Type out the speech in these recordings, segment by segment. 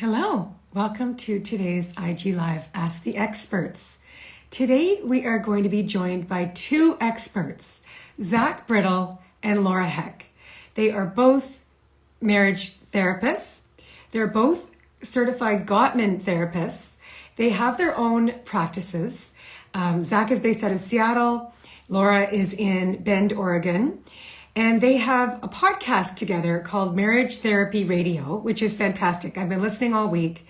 Hello, welcome to today's IG Live Ask the Experts. Today we are going to be joined by two experts, Zach Brittle and Laura Heck. They are both marriage therapists. They're both certified Gottman therapists. They have their own practices. Zach is based out of Seattle. Laura is in Bend, Oregon. And they have a podcast together called Marriage Therapy Radio, which is fantastic. I've been listening all week.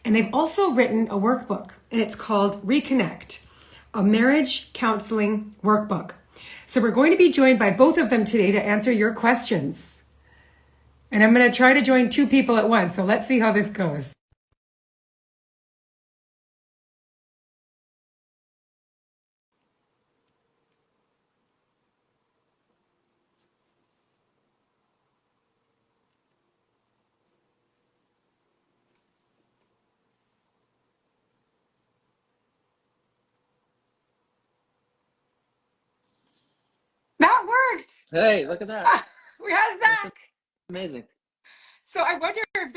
And they've also written a workbook, and it's called Reconnect, a marriage counseling workbook. So we're going to be joined by both of them today to answer your questions. And I'm going to try to join two people at once. So let's see how this goes. That worked. Hey, look at that. We have That's Zach. amazing. So I wonder if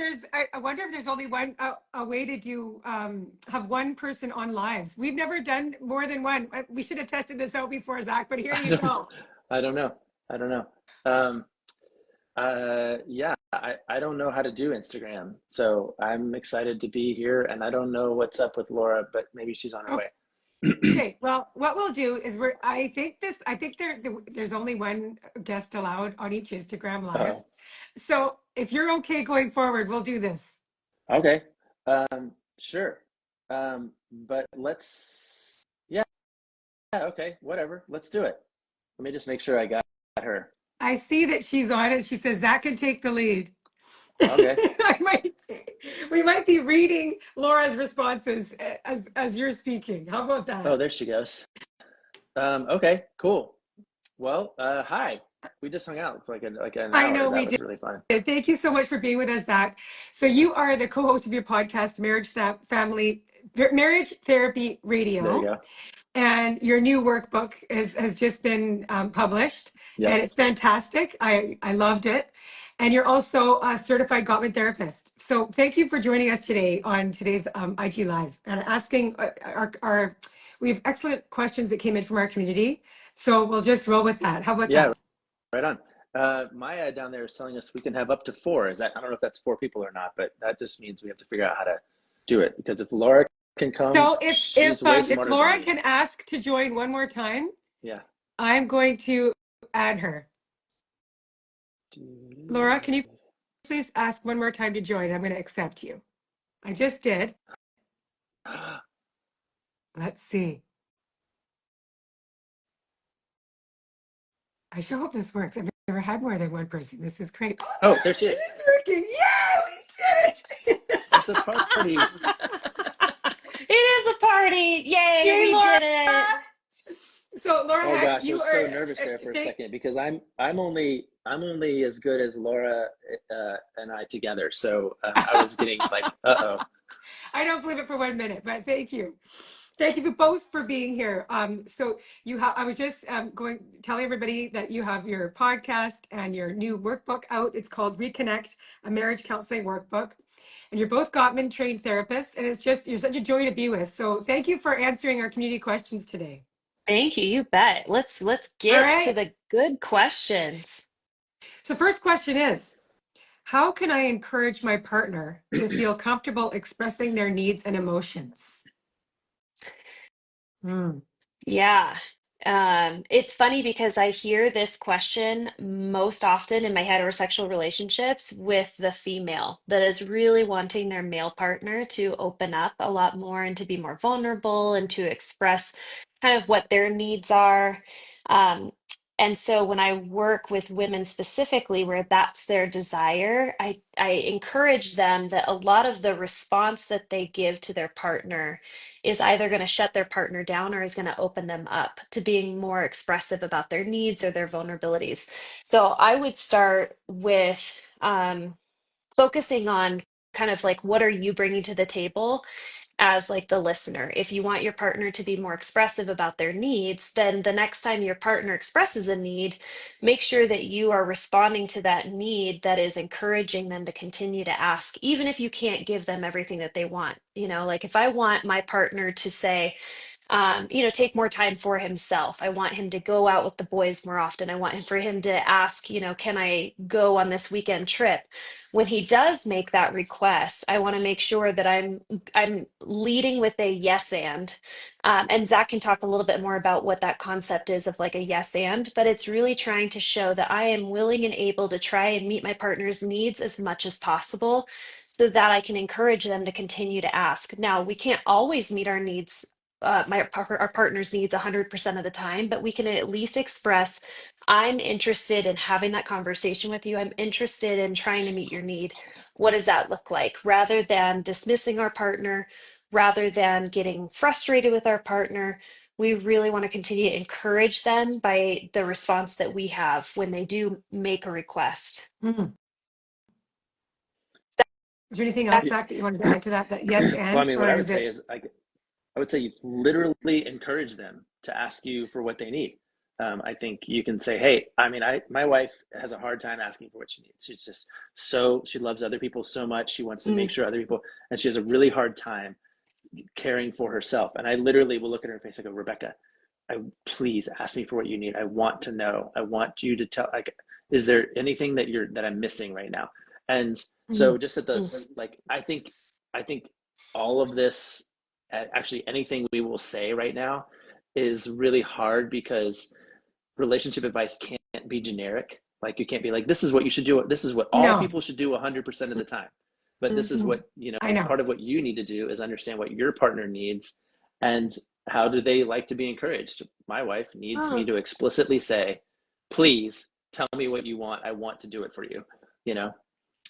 there's only one a way to do have one person on lives. We've never done more than one. We should have tested this out before, Zach, but here I you don't go. I don't know. I don't know. Yeah, I don't know how to do Instagram. So I'm excited to be here and I don't know what's up with Laura, but maybe she's on her way. Okay, well, what we'll do is there's only one guest allowed on each Instagram live. Oh, So if you're okay going forward, we'll do this. okay. Sure. But yeah, okay, whatever. Let's do it. Let me just make sure I got her. I see that she's on it. She says Zach can take the lead. Okay. I might, we might be reading Laura's responses as you're speaking. How about Oh, that? there she goes. Okay, cool. Well, hi. We just hung out for like an I hour. know That we was did. really fun. Thank you so much for being with us, Zach. So you are the co-host of your podcast, Marriage Therapy There you Radio, go. and your new workbook has just been published, and Yep. it's fantastic. I loved it, and you're also a certified Gottman therapist. So thank you for joining us today on today's IG Live and asking our. We have excellent questions that came in from our community, so we'll just roll with that. How about Yeah, that? right on. Maya down there is telling us we can have up to four. Is that, I don't know if that's four people or not, but that just means we have to figure out how to do it. Because if Laura can come, So if she's if way um if smarter than Laura me. can ask to join one more time, Yeah. I'm going to add her. Laura, can you please ask one more time to join? I'm going to accept you. I just did. Let's see. I sure hope this works. I've never had more than one person. This is great. Oh, Oh, there she it is. is working. Yeah, we did It's a party. it. It is a party. Yay, Yay, we Laura. did it. So Laura Oh Heck, gosh, I you was are so nervous there for a thank second because I'm only as good as Laura and I together. So I was getting like, uh-oh. I don't believe it for 1 minute, but thank you. Thank you for both for being here. So you have, I was just telling everybody that you have your podcast and your new workbook out. It's called Reconnect, a marriage counseling workbook. And you're both Gottman trained therapists, and you're such a joy to be with. So thank you for answering our community questions today. Thank you. You bet. Let's All get to right. the good questions. So first question is, how can I encourage my partner to feel comfortable expressing their needs and emotions? Hmm. Yeah. It's funny because I hear this question most often in my heterosexual relationships with the female that is really wanting their male partner to open up a lot more and to be more vulnerable and to express kind of what their needs are. Um, and so when I work with women specifically where that's their desire, I encourage them that a lot of the response that they give to their partner is either going to shut their partner down or is going to open them up to being more expressive about their needs or their vulnerabilities. So I would start with focusing on kind of like what are you bringing to the table as like the listener. If you want your partner to be more expressive about their needs, then the next time your partner expresses a need, make sure that you are responding to that need that is encouraging them to continue to ask, even if you can't give them everything that they want. Like if I want my partner to say, take more time for himself. I want him to go out with the boys more often. I want him for him to ask, can I go on this weekend trip? When he does make that request, I want to make sure that I'm leading with a yes and. And Zach can talk a little bit more about what that concept is of like a yes and, but it's really trying to show that I am willing and able to try and meet my partner's needs as much as possible so that I can encourage them to continue to ask. Now, we can't always meet our needs, our partner's needs 100% of the time, but we can at least express, I'm interested in having that conversation with you. I'm interested in trying to meet your need. What does that look like? Rather than dismissing our partner, rather than getting frustrated with our partner, we really want to continue to encourage them by the response that we have when they do make a request. Mm. Is there anything else, Yeah. Zach, that you wanted to add to that? That yes Well, I and, mean, what or I is would say it? is I would say you literally encourage them to ask you for what they need. I think you can say, hey, my wife has a hard time asking for what she needs. She's just she loves other people so much. She wants to make Mm. sure other people, and she has a really hard time caring for herself. And I literally will look at her face and go, Rebecca, please ask me for what you need. I want to know. I want you to tell, like, is there anything that I'm missing right now? And so Mhm. just at Mm. the, like, I think all of this, actually anything we will say right now is really hard because relationship advice can't be generic. Like you can't be like, this is what you should do. This is what all No. people should do 100% of the time. But this is Mhm. what, I know. part of what you need to do is understand what your partner needs and how do they like to be encouraged. My wife needs me Oh, to explicitly say, please tell me what you want. I want to do it for you, you know?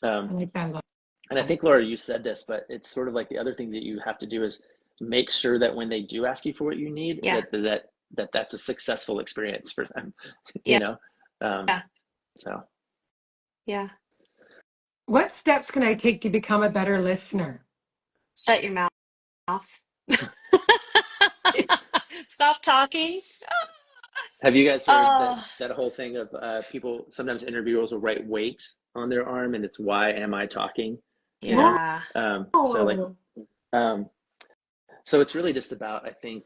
I Um, like that a lot. and I think, Laura, you said this, but it's sort of like the other thing that you have to do is make sure that when they do ask you for what you need, yeah. that's a successful experience for them, you Yeah. know? Um, Yeah. so Yeah. What steps can I take to become a better listener? Shut your mouth. Stop talking. have you guys heard Oh, that whole thing of people, sometimes interviewers will write wait on their arm and it's why am I talking, yeah. So like, Whoa. um, so it's really just about, I think,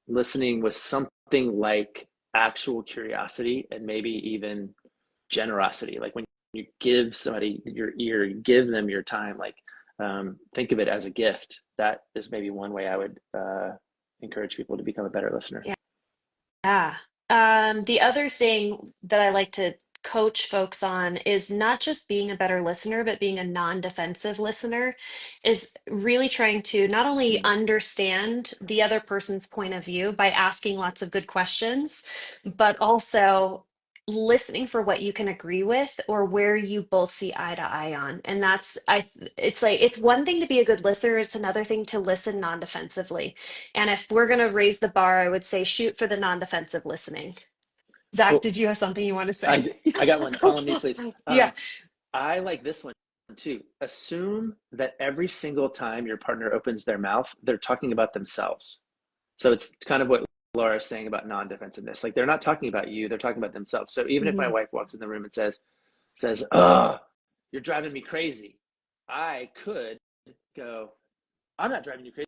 listening with something like actual curiosity and maybe even generosity. Like when you give somebody your ear, you give them your time, like think of it as a gift. That is maybe one way I would encourage people to become a better listener. Yeah. The other thing that I like to coach folks on is not just being a better listener, but being a non-defensive listener, is really trying to not only Mm. understand the other person's point of view by asking lots of good questions, but also listening for what you can agree with or where you both see eye to eye on. And it's like it's one thing to be a good listener, it's another thing to listen non-defensively. And if we're going to raise the bar, I would say shoot for the non-defensive listening. Zach, Well, did you have something you want to say? I got one. Follow me, please. Yeah. I like this one too. Assume that every single time your partner opens their mouth, they're talking about themselves. So it's kind of what Laura is saying about non-defensiveness. Like they're not talking about you, they're talking about themselves. So even if my Mhm. wife walks in the room and says, "Oh, you're driving me crazy," I could go, "I'm not driving you crazy.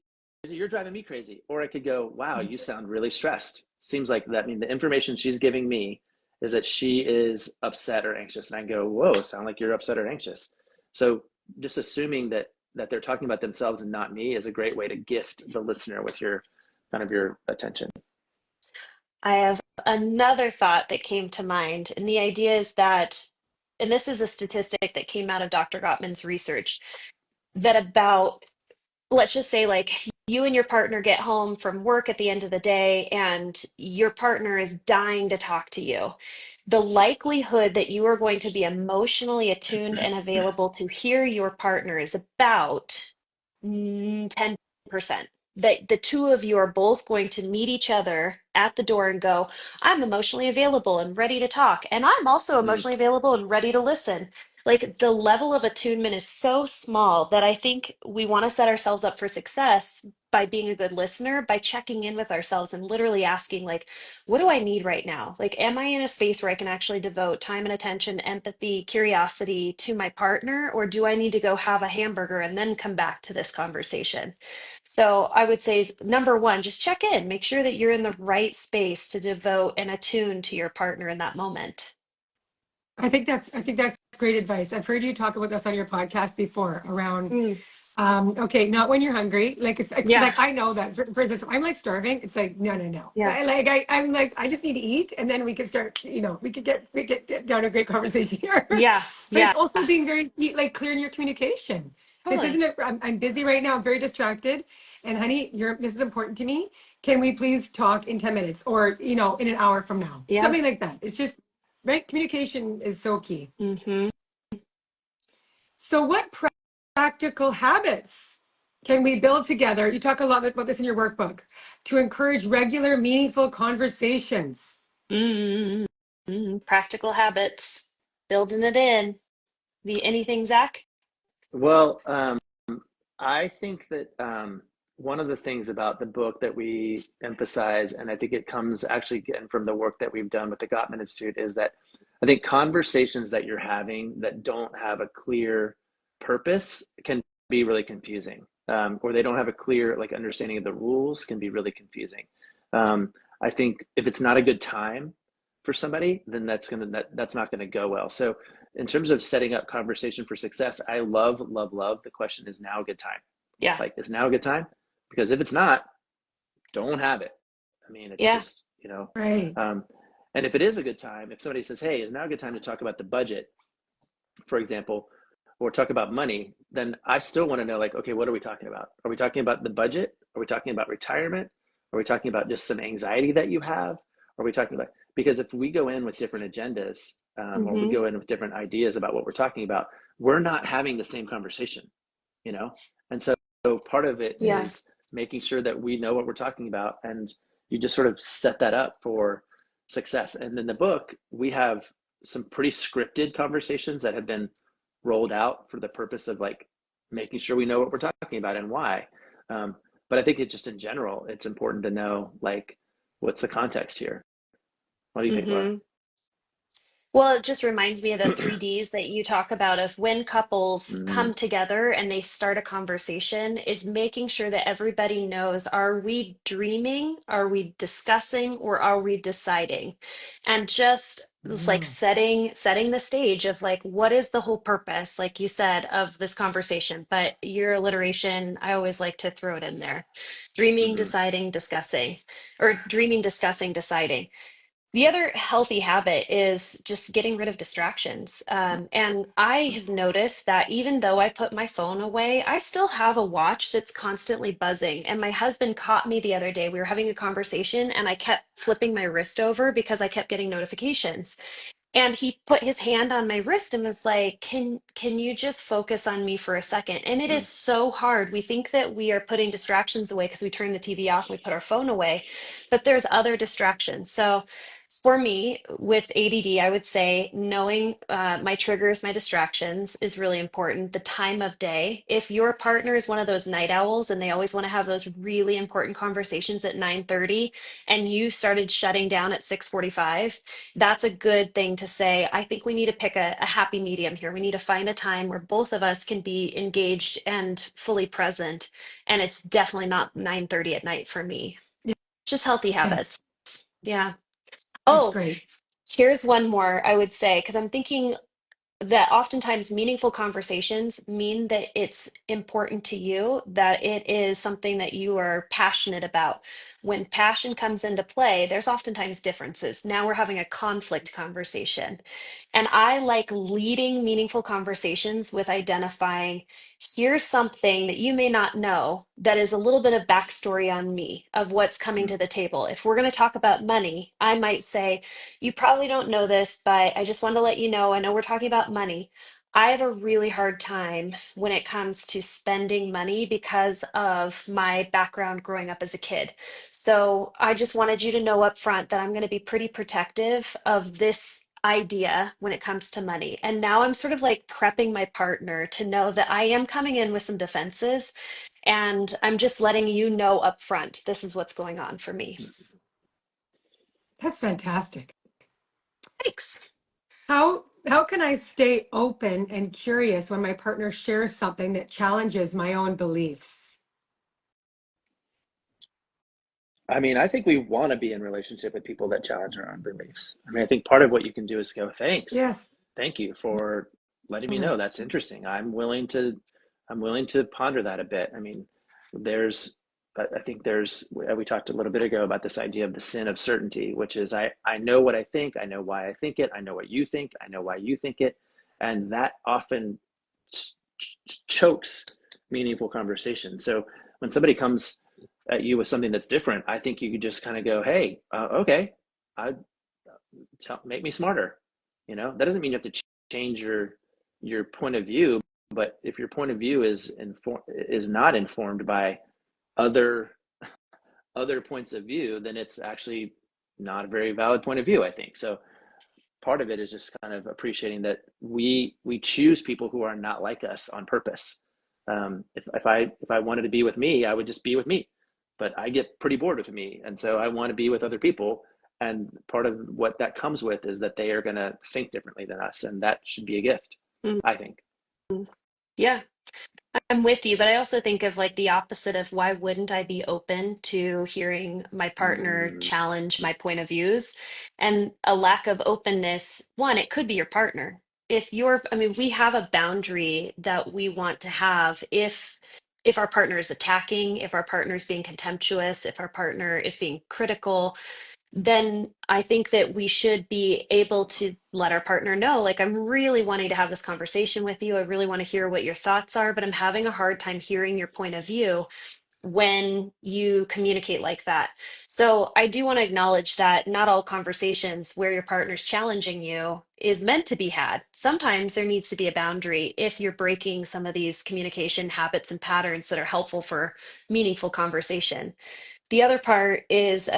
You're driving me crazy." Or I could go, "Wow, you sound really stressed." Seems like that. I mean, the information she's giving me is that she is upset or anxious, and I go, "Whoa, sound like you're upset or anxious." So just assuming that they're talking about themselves and not me is a great way to gift the listener with your attention. I have another thought that came to mind. And the idea is that, and this is a statistic that came out of Dr. Gottman's research, that about, let's just say, like you and your partner get home from work at the end of the day and your partner is dying to talk to you. The likelihood that you are going to be emotionally attuned and available to hear your partner is about 10%. That the two of you are both going to meet each other at the door and go, I'm emotionally available and ready to talk. And I'm also Mm. emotionally available and ready to listen. Like the level of attunement is so small that I think we want to set ourselves up for success by being a good listener, by checking in with ourselves and literally asking, like, what do I need right now? Like, am I in a space where I can actually devote time and attention, empathy, curiosity to my partner, or do I need to go have a hamburger and then come back to this conversation? So I would say, number one, just check in, make sure that you're in the right space to devote and attune to your partner in that moment. I think that's great advice. I've heard you talk about this on your podcast before around Mm, okay, not when you're hungry. Like if yeah, like I know that for instance, if I'm like starving, it's like no, no, no. yeah, I'm like I just need to eat, and then we can start. We get down to a great conversation here. yeah, But yeah, it's also being very like clear in your communication. This isn't totally. it. I'm busy right now. I'm very distracted, and honey, this is important to me. Can we please talk in 10 minutes, or in an hour from now, Yeah. something like that. It's just right. Communication is so key. Hmm. So, what practical habits can we build together? You talk a lot about this in your workbook to encourage regular, meaningful conversations. Mm. Practical habits, building it in. Anything, Zach? Well, I think that one of the things about the book that we emphasize, and I think it comes actually again from the work that we've done with the Gottman Institute, is that I think conversations that you're having that don't have a clear purpose can be really confusing, or they don't have a clear like understanding of the rules can be really confusing. I think if it's not a good time for somebody, then that's not gonna go well. So in terms of setting up conversation for success, I love, love, love the question, is now a good time? Yeah, Like, is now a good time? Because if it's not, don't have it. I mean, it's yeah, just, Right. um, and if it is a good time, if somebody says, hey, is now a good time to talk about the budget, for example, or talk about money, then I still want to know, like, okay, what are we talking about? Are we talking about the budget? Are we talking about retirement? Are we talking about just some anxiety that you have? Are we talking about, because if we go in with different agendas, or we hmm, go in with different ideas about what we're talking about, we're not having the same conversation, you know? And so part of it yeah, is making sure that we know what we're talking about, and you just sort of set that up for success. And in the book, we have some pretty scripted conversations that have been rolled out for the purpose of like making sure we know what we're talking about and why. Um, but I think it just in general, it's important to know like what's the context here. What do you think, Laura? hmm. Well, it just reminds me of the 3Ds that you talk about of when couples Mm, come together and they start a conversation, is making sure that everybody knows, are we dreaming? Are we discussing? Or are we deciding? And just it's like Mm. setting the stage of like, what is the whole purpose, like you said, of this conversation? But your alliteration, I always like to throw it in there. Dreaming, mm-hmm, deciding, discussing, or dreaming, discussing, deciding. The other healthy habit is just getting rid of distractions. And I have noticed that even though I put my phone away, I still have a watch that's constantly buzzing. And my husband caught me the other day. We were having a conversation and I kept flipping my wrist over because I kept getting notifications. And he put his hand on my wrist and was like, can you just focus on me for a second? And it is so hard. We think that we are putting distractions away because we turn the TV off and we put our phone away, but there's other distractions. So for me, with ADD, I would say knowing my triggers, my distractions is really important. The time of day. If your partner is one of those night owls and they always want to have those really important conversations at 9:30 and you started shutting down at 6:45, that's a good thing to say. I think we need to pick a happy medium here. We need to find a time where both of us can be engaged and fully present. And it's definitely not 9:30 at night for me. Just healthy Yes, habits. Yeah. that's Oh, great. here's one more I would say, because I'm thinking that oftentimes meaningful conversations mean that it's important to you, that it is something that you are passionate about. When passion comes into play, there's oftentimes differences. Now we're having a conflict conversation. And I like leading meaningful conversations with identifying, here's something that you may not know that is a little bit of backstory on me of what's coming to the table. If we're going to talk about money, I might say, you probably don't know this, but I just wanted to let you know. I know we're talking about money. I have a really hard time when it comes to spending money because of my background growing up as a kid. So I just wanted you to know up front that I'm going to be pretty protective of this idea when it comes to money. And now I'm sort of like prepping my partner to know that I am coming in with some defenses and I'm just letting you know up front, this is what's going on for me. That's fantastic. Thanks. How can I stay open and curious when my partner shares something that challenges my own beliefs? I mean, I think we want to be in relationship with people that challenge our own beliefs. I mean, I think part of what you can do is go, thanks. Yes. Thank you for letting me Mm. know. That's interesting. I'm willing to ponder that a bit. I mean, I think we talked a little bit ago about this idea of the sin of certainty, which is I know what I think, I know why I think it, I know what you think, I know why you think it. And that often chokes meaningful conversation. So when somebody comes at you with something that's different, I think you could just kind of go, hey, okay, I make me smarter. That doesn't mean you have to change your point of view, but if your point of view is not informed by other points of view, then it's actually not a very valid point of view, I think. So part of it is just kind of appreciating that we choose people who are not like us on purpose. If I wanted to be with me, I would just be with me, but I get pretty bored with me, and so I want to be with other people. And part of what that comes with is that they are going to think differently than us, and that should be a gift, Mm. I think. Yeah. I'm with you, but I also think of like the opposite of why wouldn't I be open to hearing my partner Mm, challenge my point of views? And a lack of openness, one, it could be your partner. If you're, I mean, we have a boundary that we want to have if our partner is attacking, if our partner is being contemptuous, if our partner is being critical, then I think that we should be able to let our partner know, like, I'm really wanting to have this conversation with you. I really want to hear what your thoughts are, but I'm having a hard time hearing your point of view when you communicate like that. So I do want to acknowledge that not all conversations where your partner's challenging you is meant to be had. Sometimes there needs to be a boundary if you're breaking some of these communication habits and patterns that are helpful for meaningful conversation. The other part is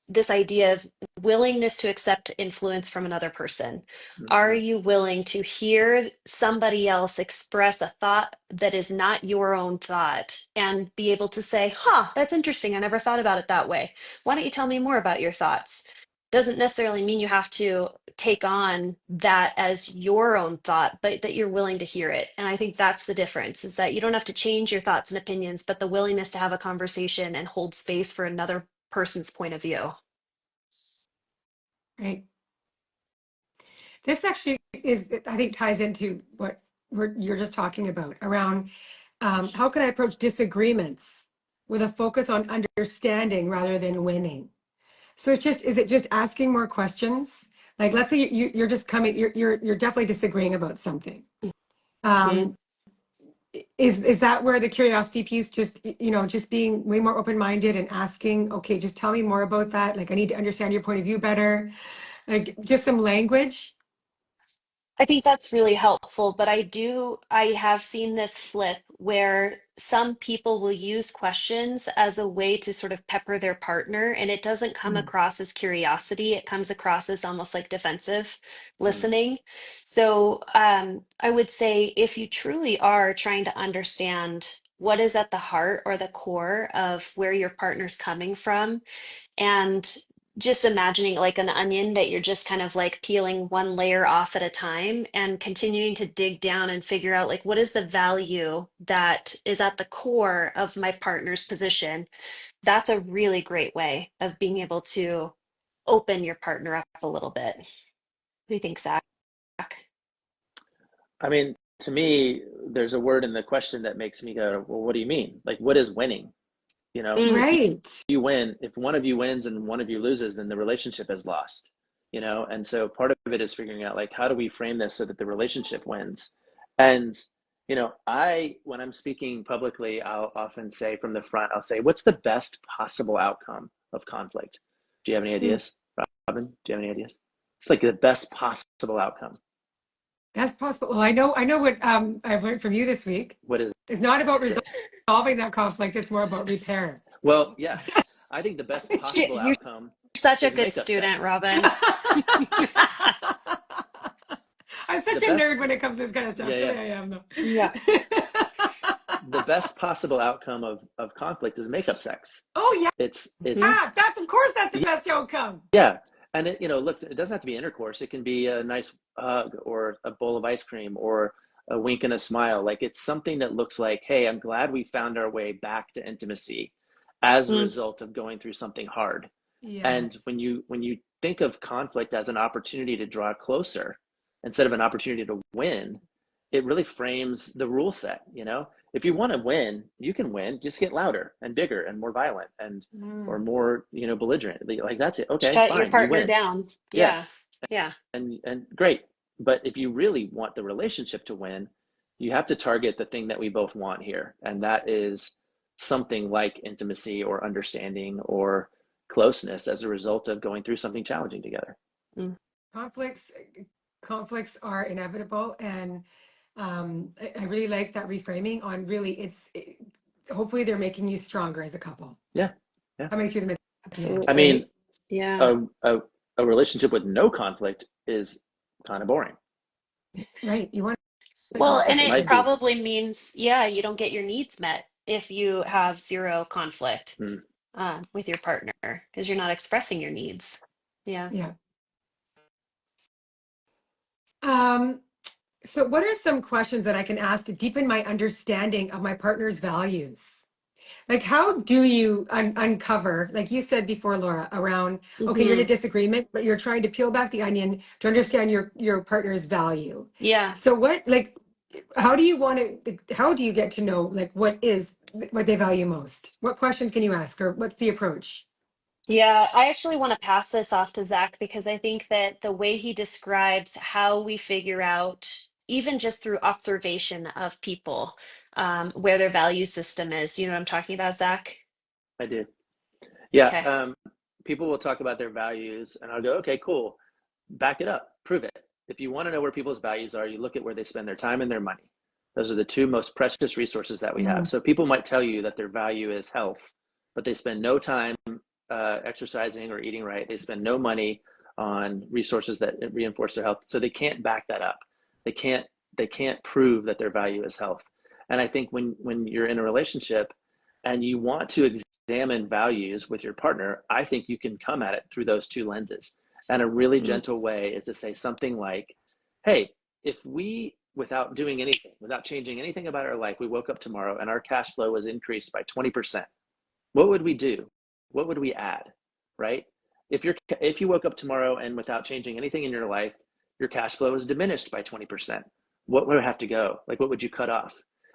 this idea of willingness to accept influence from another person. Are mhm. you willing to hear somebody else express a thought that is not your own thought and be able to say, huh, that's interesting. I never thought about it that way. Why don't you tell me more about your thoughts? Doesn't necessarily mean you have to take on that as your own thought, but that you're willing to hear it. And I think that's the difference is that you don't have to change your thoughts and opinions, but the willingness to have a conversation and hold space for another person's point of view. Right. This actually is, I think, ties into what you're just talking about around how can I approach disagreements with a focus on understanding rather than winning? So is it just asking more questions? Like, let's say you're just coming, you're definitely disagreeing about something. Mhm. Um, is that where the curiosity piece, just, just being way more open-minded and asking, okay, just tell me more about that. Like, I need to understand your point of view better. Like, just some language. I think that's really helpful, but I have seen this flip where some people will use questions as a way to sort of pepper their partner, and it doesn't come Mm. across as curiosity. It comes across as almost like defensive Mm, listening. So I would say if you truly are trying to understand what is at the heart or the core of where your partner's coming from, and just imagining like an onion that you're just kind of like peeling one layer off at a time and continuing to dig down and figure out like what is the value that is at the core of my partner's position. That's a really great way of being able to open your partner up a little bit. What do you think, Zach? I mean, to me, there's a word in the question that makes me go, well, what do you mean? Like, what is winning? Mm, Right. You win. If one of you wins and one of you loses, then the relationship is lost. And so part of it is figuring out, like, how do we frame this so that the relationship wins? And when I'm speaking publicly, I'll often say from the front, I'll say, what's the best possible outcome of conflict? Do you have any Mm. ideas, Robin? Do you have any ideas? It's like the best possible outcome. That's possible. Well, I know what I've learned from you this week. What is It's not about resolving that conflict. It's more about repair. Well, yeah, I think the best possible you're outcome Such a is good makeup student, sex. Robin. I'm such The a best, nerd when it comes to this kind of stuff. yeah, Really, yeah. I am though. Yeah. The best possible outcome of conflict is makeup sex. Oh yeah, It's Hmm. that's of course that's the best outcome. yeah, and look, it doesn't have to be intercourse. It can be a nice hug or a bowl of ice cream or a wink and a smile. Like it's something that looks like, hey, I'm glad we found our way back to intimacy as a Mm. result of going through something hard. And Yes. when you think of conflict as an opportunity to draw closer instead of an opportunity to win, it really frames the rule set. If you want to win, you can win. Just get louder and bigger and more violent and or Mm. more belligerent. Like that's it. Okay, Shut your fine, you partner win. down. Yeah, Yeah. Yeah. and great. But if you really want the relationship to win, you have to target the thing that we both want here, and that is something like intimacy or understanding or closeness as a result of going through something challenging together. Mm. Conflicts conflicts are inevitable, and I really like that reframing on really hopefully they're making you stronger as a couple, Yeah, yeah. coming through them at the end, I Absolutely. mean, right? Yeah. a relationship with no conflict is kind of boring. Right. You want Well, and It it might competition. be. probably means, yeah, you don't get your needs met if you have zero conflict Hmm. with your partner because you're not expressing your needs. Yeah. Yeah. Um, so what are some questions that I can ask to deepen my understanding of my partner's values? Like, how do you uncover, like you said before, Laura, around, okay, you're in a Hmm. disagreement, but you're trying to peel back the onion to understand your partner's value. Yeah. So how do you want to, how do you get to know, like, what they value most? What questions can you ask, or what's the approach? Yeah, I actually want to pass this off to Zach because I think that the way he describes how we figure out, even just through observation of people, where their value system is. You know what I'm talking about, Zach? I do. Yeah. Okay. People will talk about their values, and I'll go, okay, cool. Back it up. Prove it. If you want to know where people's values are, you look at where they spend their time and their money. Those are the two most precious resources that we have. Mm, So people might tell you that their value is health, but they spend no time exercising or eating right. They spend no money on resources that reinforce their health. So they can't back that up. They can't they can't prove that their value is health. And I think when you're in a relationship and you want to examine values with your partner, I think you can come at it through those two lenses. And a really Mm. gentle way is to say something like, hey, if we, without doing anything, without changing anything about our life, we woke up tomorrow and our cash flow was increased by 20%, what would we do? What would we add? Right? If you woke up tomorrow and without changing anything in your life, your cash flow is diminished by 20%, what would have to go? Like what would you cut off?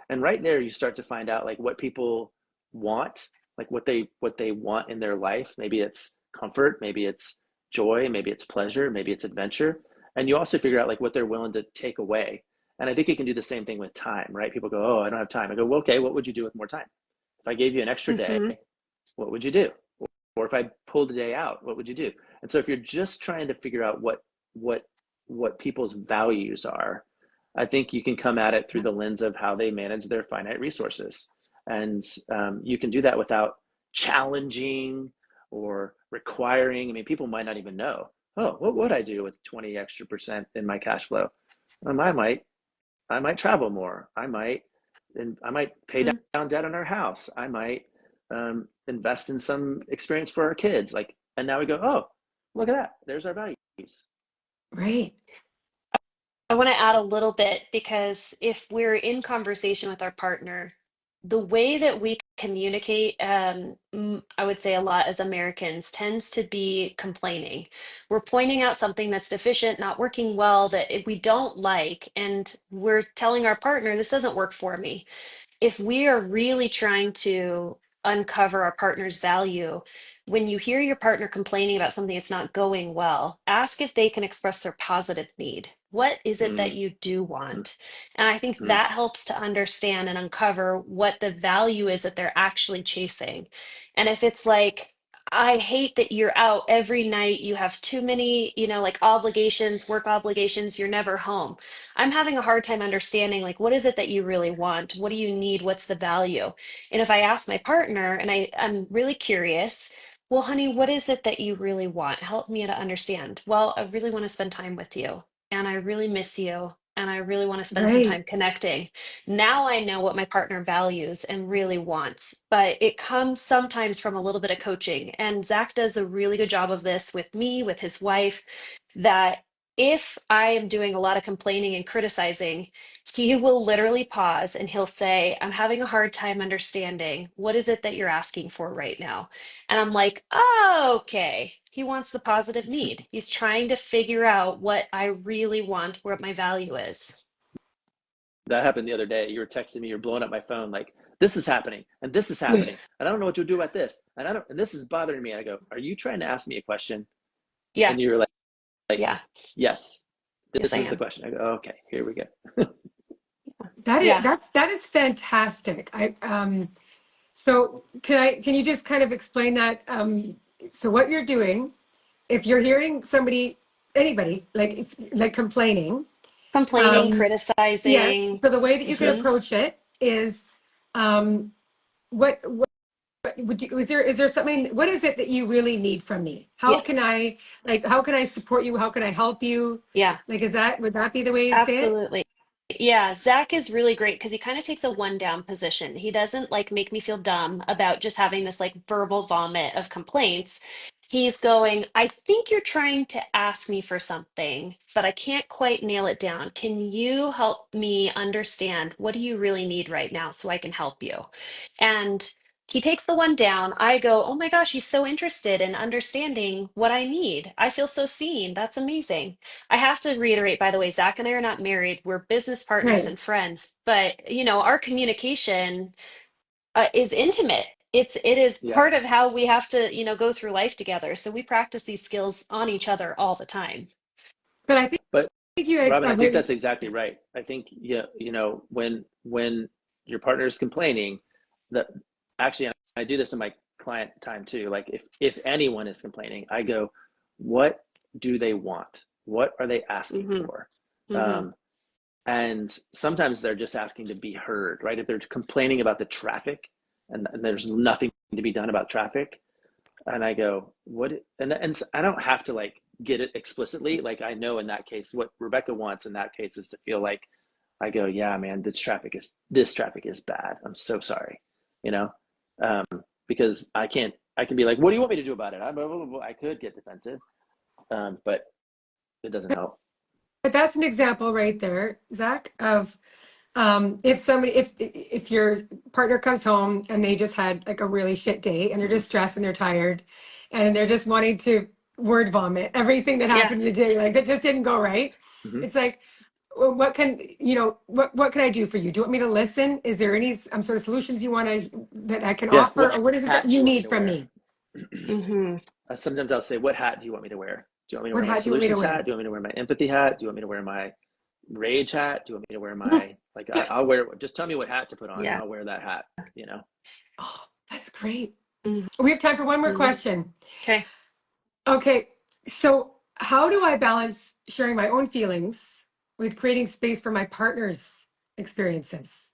And right there you start to find out like what people want, like what they want in their life. Maybe it's comfort, maybe it's joy, maybe it's pleasure, maybe it's adventure. And you also figure out like what they're willing to take away. And I think you can do the same thing with time, right? People go, oh, I don't have time. I go, well, okay, what would you do with more time? If I gave you an extra day, Hmm. what would you do? Or if I pulled a day out, what would you do? And so if you're just trying to figure out what what people's values are, I think you can come at it through yeah, the lens of how they manage their finite resources. And you can do that without challenging or requiring. I mean, people might not even know, oh, what would I do with 20 extra percent in my cash flow? I might I might travel more. I might pay Mm. down debt on our house. I might invest in some experience for our kids. Like, and now we go, oh, look at that. There's our values. right. I want to add a little bit because if we're in conversation with our partner, the way that we communicate, I would say a lot as Americans, tends to be complaining. We're pointing out something that's deficient, not working well, that we don't like, and we're telling our partner, this doesn't work for me. If we are really trying to uncover our partner's value, when you hear your partner complaining about something that's not going well, ask if they can express their positive need. What is it that Mm, you do mm, want? And I think mm, that helps to understand and uncover what the value is that they're actually chasing. And if it's like, I hate that you're out every night, you have too many, like obligations, work obligations, you're never home. I'm having a hard time understanding like what is it that you really want? What do you need? What's the value? And if I ask my partner and I'm really curious, well, honey, what is it that you really want? Help me to understand. Well, I really want to spend time with you, and I really miss you, and I really want to spend some Right. time connecting. Now I know what my partner values and really wants, but it comes sometimes from a little bit of coaching. And Zach does a really good job of this with me, with his wife, that if I am doing a lot of complaining and criticizing, he will literally pause and he'll say, I'm having a hard time understanding. What is it that you're asking for right now? And I'm like, oh, okay. He wants the positive need. He's trying to figure out what I really want, what my value is. That happened the other day. You were texting me, you're blowing up my phone like, this is happening and this is happening. Yes. And I don't know what to do about this. And this is bothering me. And I go, are you trying to ask me a question? Yeah, And you're like, yeah, yes, yes, this I is the am. question. I go, okay, here we go. Yeah, That is fantastic. So can you just kind of explain that? So what you're doing, if you're hearing anybody like complaining, complaining, um, yes. criticizing. So the way that you can Hmm. approach it is, um, what would you, is there something, what is it that you really need from me? Yeah, How can I support you? How can I help you? yeah, Like, would that be the way to say it? absolutely. Yeah, Zach is really great because he kind of takes a one down position. He doesn't like make me feel dumb about just having this like verbal vomit of complaints. He's going, I think you're trying to ask me for something, but I can't quite nail it down. Can you help me understand what do you really need right now so I can help you? And he takes the one down. I go, oh my gosh, he's so interested in understanding what I need. I feel so seen. That's amazing. I have to reiterate, by the way, Zach and I are not married. We're business partners Right. and friends, but our communication is intimate. It is Yeah. part of how we have to, go through life together. So we practice these skills on each other all the time. But I think But you had Robin, a I think really, that's exactly right. I think, when your partner is complaining, that actually, I do this in my client time too. Like if anyone is complaining, I go, what do they want? What are they asking Hmm. for? Hmm. Um, and sometimes they're just asking to be heard, right? If they're complaining about the traffic and there's nothing to be done about traffic, and I go, what? And I don't have to like get it explicitly. Like I know in that case, what Rebecca wants in that case is to feel like I go, yeah, man, this traffic is bad. I'm so sorry, you know, um, because I can be like, what do you want me to do about it? I could get defensive, but it doesn't help. but that's an example right there, Zach, of if your partner comes home and they just had like a really shit day and they're Mm-hmm. just stressed and they're tired and they're just wanting to word vomit everything that Yeah. happened in the day, like that just didn't go right. Mm-hmm. It's like, well, what can I do for you? Do you want me to listen? Is there any sort of solutions you want that I can Yeah. offer, What or what is it that hat do you you want me need to from wear? me? Hmm. Sometimes I'll say, what hat do you want me to wear? Do you want me to What wear my hat do you want me to solutions wear? hat? Do you want me to wear my empathy hat? Do you want me to wear my rage hat? Do you want me to wear my like I'll wear just tell me what hat to put on and Yeah. I'll wear that hat, you know? Oh, that's great. Hmm. We have time for one more question. Okay. Okay, so how do I balance sharing my own feelings with creating space for my partner's experiences?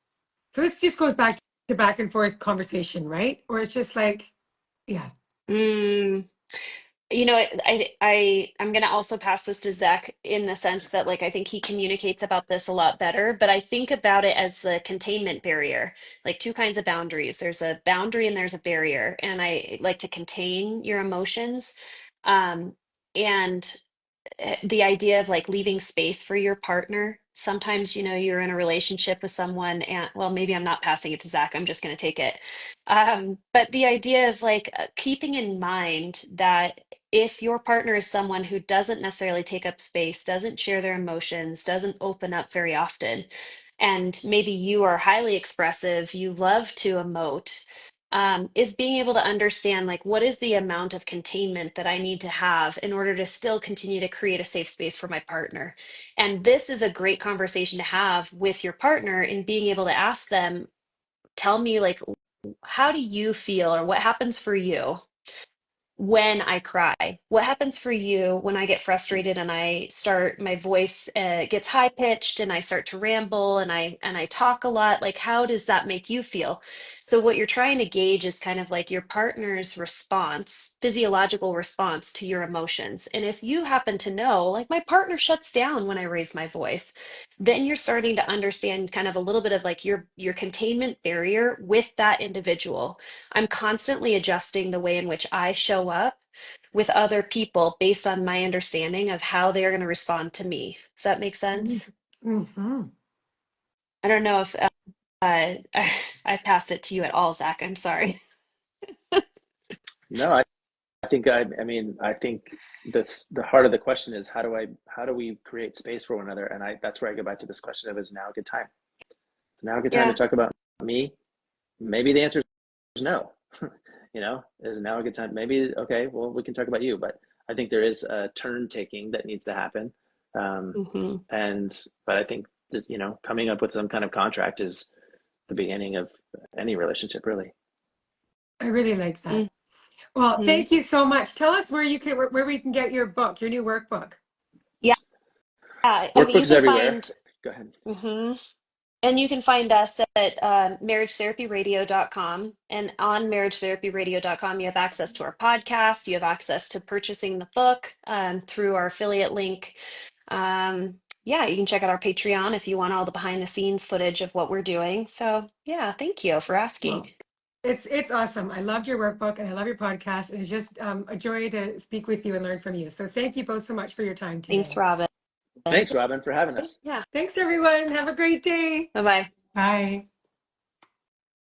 So this just goes back to back and forth conversation, right? Or it's just like, yeah, Mm. I'm gonna also pass this to Zach in the sense that like I think he communicates about this a lot better, but I think about it as the containment barrier, like two kinds of boundaries. There's a boundary and there's a barrier, and I like to contain your emotions. And the idea of like leaving space for your partner. Sometimes, you're in a relationship with someone, and well, maybe I'm not passing it to Zach. I'm just going to take it. But the idea of like keeping in mind that if your partner is someone who doesn't necessarily take up space, doesn't share their emotions, doesn't open up very often, and maybe you are highly expressive, you love to emote, is being able to understand like what is the amount of containment that I need to have in order to still continue to create a safe space for my partner. And this is a great conversation to have with your partner in being able to ask them, tell me like how do you feel or what happens for you? when I cry? What happens for you when I get frustrated and my voice gets high pitched and I start to ramble and I talk a lot? Like, how does that make you feel? So what you're trying to gauge is kind of like your partner's response, physiological response to your emotions. And if you happen to know, like my partner shuts down when I raise my voice, then you're starting to understand kind of a little bit of like your containment barrier with that individual. I'm constantly adjusting the way in which I show up with other people based on my understanding of how they are going to respond to me. Does that make sense? Mm-hmm. I don't know if I passed it to you at all, Zach. I'm sorry. No, I think I think that's the heart of the question is how do we create space for one another? And that's where I go back to this question of is now a good time? Now a good time to Yeah. talk about me? Maybe the answer is no. Is now a good time? Maybe, okay, well, we can talk about you, but I think there is a turn taking that needs to happen. Um, Hmm. but I think, coming up with some kind of contract is the beginning of any relationship, really. I really like that. Well, Hmm. thank you so much. Tell us where we can get your book, your new workbook. Yeah. I mean, Workbook you is can everywhere. find. Go ahead. Mhm. And you can find us at marriagetherapyradio.com. And on marriagetherapyradio.com, you have access to our podcast. You have access to purchasing the book through our affiliate link. Yeah, you can check out our Patreon if you want all the behind the scenes footage of what we're doing. So, yeah, thank you for asking. Well, it's awesome. I loved your workbook and I love your podcast. And it's just a joy to speak with you and learn from you. So thank you both so much for your time Thanks, today. Robin. Thanks, Robin, for having us. Yeah. Thanks, everyone. Have a great day. Bye bye. Bye.